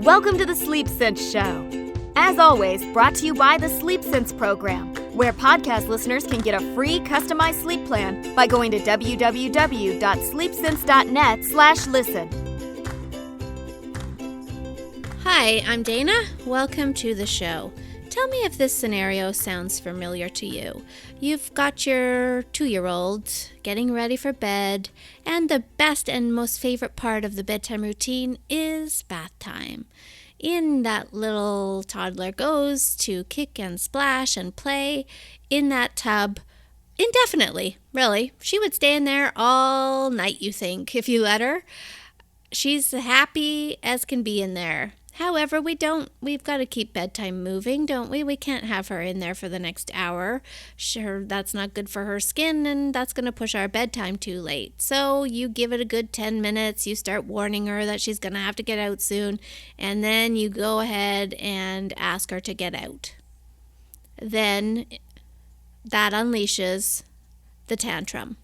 Welcome to the Sleep Sense Show. As always, brought to you by the Sleep Sense program, where podcast listeners can get a free customized sleep plan by going to www.sleepsense.net/listen. Hi, I'm Dana. Welcome to the show. Tell me if this scenario sounds familiar to you. You've got your 2-year-old getting ready for bed, and the best and most favorite part of the bedtime routine is bath time. In that little toddler goes to kick and splash and play in that tub indefinitely, really. She would stay in there all night, you think, if you let her. She's happy as can be in there. However, we've got to keep bedtime moving, don't we? We can't have her in there for the next hour. Sure, that's not good for her skin, and that's going to push our bedtime too late. So you give it a good 10 minutes, you start warning her that she's going to have to get out soon, and then you go ahead and ask her to get out. Then that unleashes the tantrum.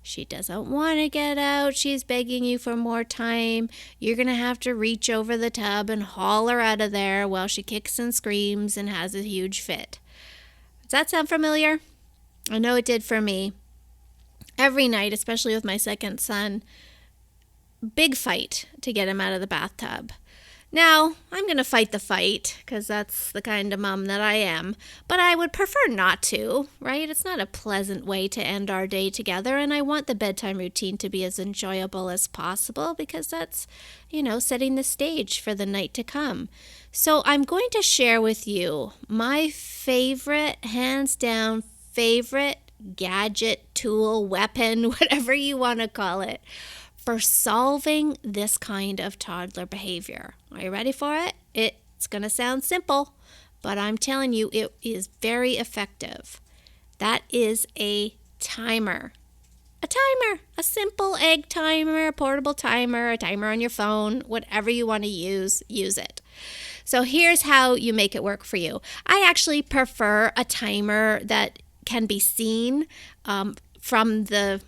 She doesn't want to get out. She's begging you for more time. You're going to have to reach over the tub and haul her out of there while she kicks and screams and has a huge fit. Does that sound familiar? I know it did for me. Every night, especially with my second son, big fight to get him out of the bathtub. Now, I'm going to fight the fight because that's the kind of mom that I am, but I would prefer not to, right? It's not a pleasant way to end our day together, and I want the bedtime routine to be as enjoyable as possible because that's, setting the stage for the night to come. So I'm going to share with you my favorite, hands down favorite gadget, tool, weapon, whatever you want to call it, for solving this kind of toddler behavior. Are you ready for it? It's going to sound simple, but I'm telling you it is very effective. That is a timer. A timer, a simple egg timer, a portable timer, a timer on your phone, whatever you want to use it. So here's how you make it work for you. I actually prefer a timer that can be seen from the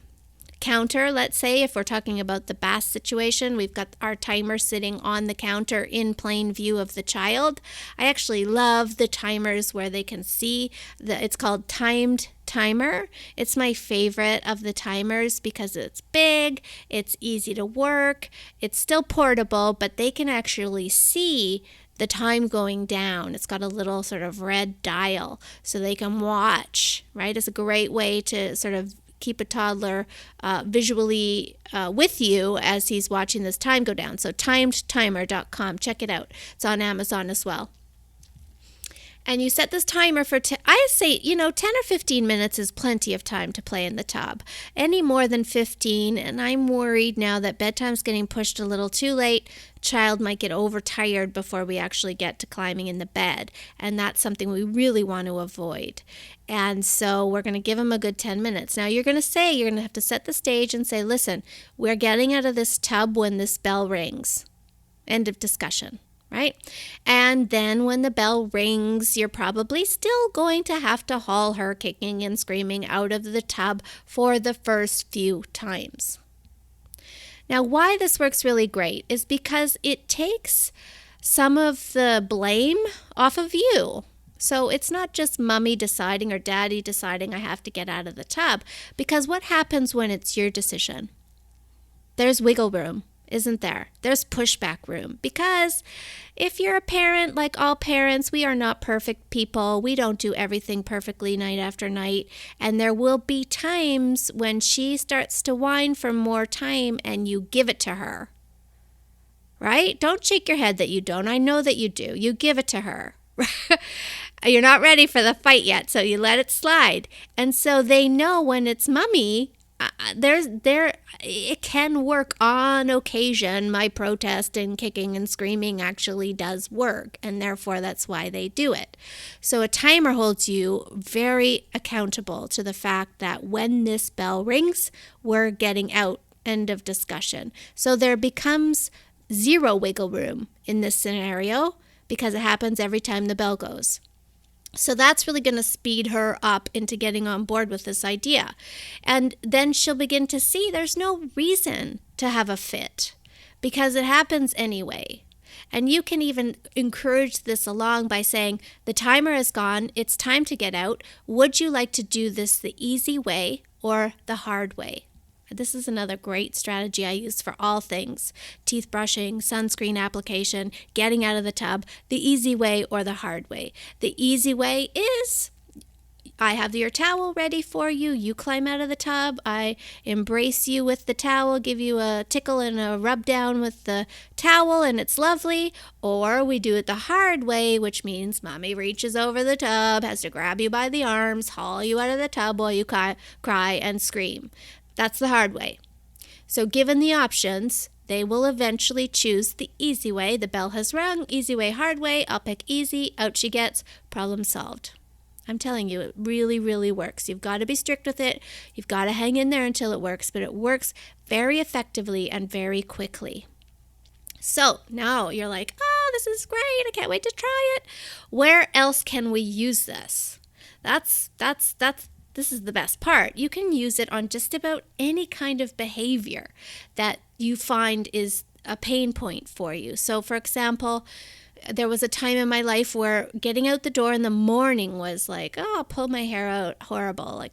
counter. Let's say if we're talking about the bath situation, we've got our timer sitting on the counter in plain view of the child. I actually love the timers where they can see it's called timed timer. It's my favorite of the timers because it's big, it's easy to work, it's still portable, but they can actually see the time going down. It's got a little sort of red dial so they can watch, right? It's a great way to sort of keep a toddler visually with you as he's watching this time go down. So timedtimer.com. Check it out. It's on Amazon as well. And you set this timer for, I say, 10 or 15 minutes is plenty of time to play in the tub. Any more than 15, and I'm worried now that bedtime's getting pushed a little too late, child might get overtired before we actually get to climbing in the bed. And that's something we really want to avoid. And so we're going to give him a good 10 minutes. Now you're going to have to set the stage and say, listen, we're getting out of this tub when this bell rings. End of discussion. Right? And then when the bell rings, you're probably still going to have to haul her kicking and screaming out of the tub for the first few times. Now, why this works really great is because it takes some of the blame off of you. So it's not just mommy deciding or daddy deciding I have to get out of the tub, because what happens when it's your decision? There's wiggle room. Isn't there? There's pushback room, because if you're a parent, like all parents, we are not perfect people. We don't do everything perfectly night after night. And there will be times when she starts to whine for more time and you give it to her. Right? Don't shake your head that you don't. I know that you do. You give it to her. You're not ready for the fight yet, so you let it slide. And so they know when it's mommy, it can work on occasion. My protest and kicking and screaming actually does work, and therefore that's why they do it. So a timer holds you very accountable to the fact that when this bell rings, we're getting out. End of discussion. So there becomes zero wiggle room in this scenario because it happens every time the bell goes. So that's really going to speed her up into getting on board with this idea. And then she'll begin to see there's no reason to have a fit because it happens anyway. And you can even encourage this along by saying, the timer is gone, it's time to get out. Would you like to do this the easy way or the hard way? This is another great strategy I use for all things: teeth brushing, sunscreen application, getting out of the tub, the easy way or the hard way. The easy way is, I have your towel ready for you. You climb out of the tub. I embrace you with the towel, give you a tickle and a rub down with the towel, and it's lovely. Or we do it the hard way, which means mommy reaches over the tub, has to grab you by the arms, haul you out of the tub while you cry and scream. That's the hard way. So given the options, they will eventually choose the easy way. The bell has rung. Easy way, hard way. I'll pick easy. Out she gets. Problem solved. I'm telling you, it really, really works. You've got to be strict with it. You've got to hang in there until it works, but it works very effectively and very quickly. So now you're like, oh, this is great. I can't wait to try it. Where else can we use this? This is the best part. You can use it on just about any kind of behavior that you find is a pain point for you. So, for example, there was a time in my life where getting out the door in the morning was like, oh, I'll pull my hair out, horrible. Like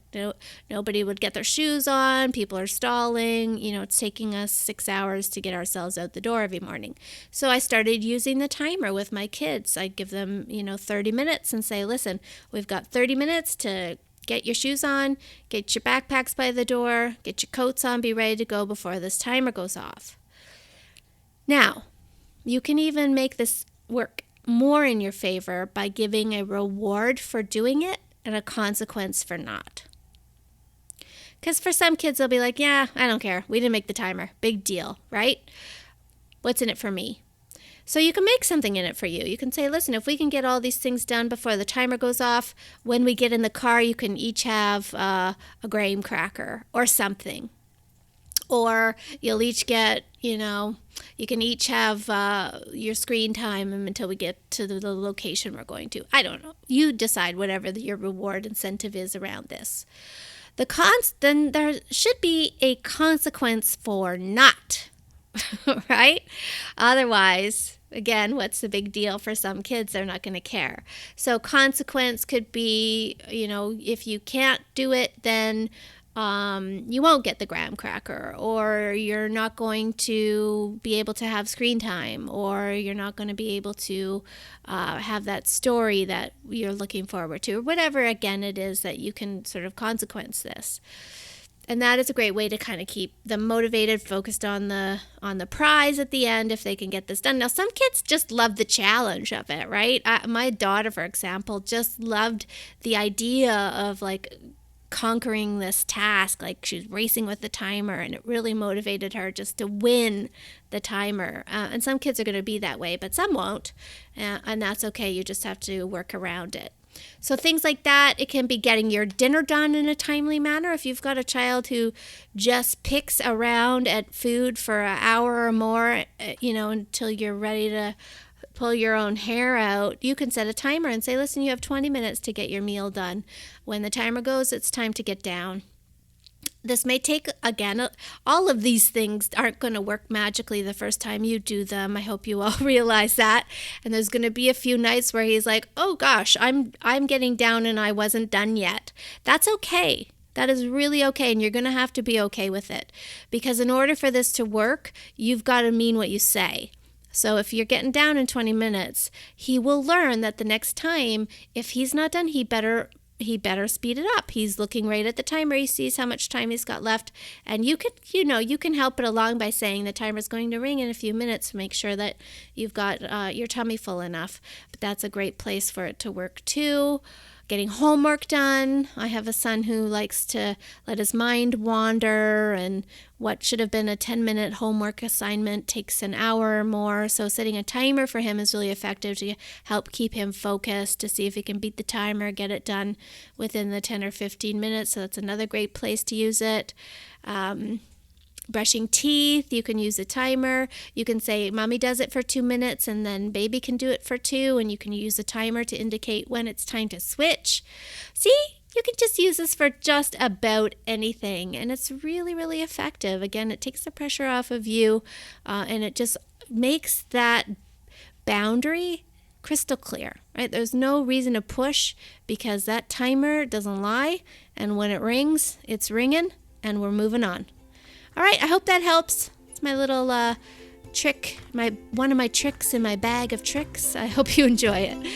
nobody would get their shoes on. People are stalling. It's taking us 6 hours to get ourselves out the door every morning. So I started using the timer with my kids. I'd give them, 30 minutes and say, listen, we've got 30 minutes to get your shoes on, get your backpacks by the door, get your coats on, be ready to go before this timer goes off. Now, you can even make this work more in your favor by giving a reward for doing it and a consequence for not. Because for some kids, they'll be like, yeah, I don't care. We didn't make the timer. Big deal, right? What's in it for me? So you can make something in it for you. You can say, listen, if we can get all these things done before the timer goes off, when we get in the car, you can each have a graham cracker or something. Or you'll each get, you can each have your screen time until we get to the location we're going to. I don't know. You decide whatever your reward incentive is around this. Then there should be a consequence for not, right? Otherwise, again, what's the big deal for some kids? They're not going to care. So consequence could be, if you can't do it, then you won't get the graham cracker, or you're not going to be able to have screen time, or you're not going to be able to have that story that you're looking forward to, or whatever, again, it is that you can sort of consequence this. And that is a great way to kind of keep them motivated, focused on the prize at the end if they can get this done. Now, some kids just love the challenge of it, right? My daughter, for example, just loved the idea of conquering this task. She was racing with the timer, and it really motivated her just to win the timer. And some kids are going to be that way, but some won't. And that's okay. You just have to work around it. So things like that, it can be getting your dinner done in a timely manner. If you've got a child who just picks around at food for an hour or more, until you're ready to pull your own hair out, you can set a timer and say, listen, you have 20 minutes to get your meal done. When the timer goes, it's time to get down. This may take, again, all of these things aren't going to work magically the first time you do them. I hope you all realize that. And there's going to be a few nights where he's like, oh gosh, I'm getting down and I wasn't done yet. That's okay. That is really okay, and you're going to have to be okay with it. Because in order for this to work, you've got to mean what you say. So if you're getting down in 20 minutes, he will learn that the next time, if he's not done, he better speed it up. He's looking right at the timer. He sees how much time he's got left. And you can help it along by saying the timer's going to ring in a few minutes to make sure that you've got your tummy full enough. But that's a great place for it to work too. Getting homework done. I have a son who likes to let his mind wander, and what should have been a 10-minute homework assignment takes an hour or more. So setting a timer for him is really effective to help keep him focused, to see if he can beat the timer, get it done within the 10 or 15 minutes. So that's another great place to use it. Brushing teeth, you can use a timer. You can say, Mommy does it for 2 minutes, and then baby can do it for 2, and you can use a timer to indicate when it's time to switch. See, you can just use this for just about anything, and it's really, really effective. Again, it takes the pressure off of you, and it just makes that boundary crystal clear, right? There's no reason to push because that timer doesn't lie, and when it rings, it's ringing, and we're moving on. All right, I hope that helps. It's my little trick, one of my tricks in my bag of tricks. I hope you enjoy it.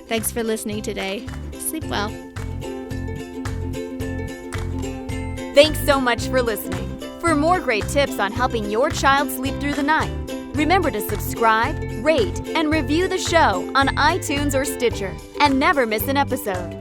Thanks for listening today. Sleep well. Thanks so much for listening. For more great tips on helping your child sleep through the night, remember to subscribe, rate, and review the show on iTunes or Stitcher, and never miss an episode.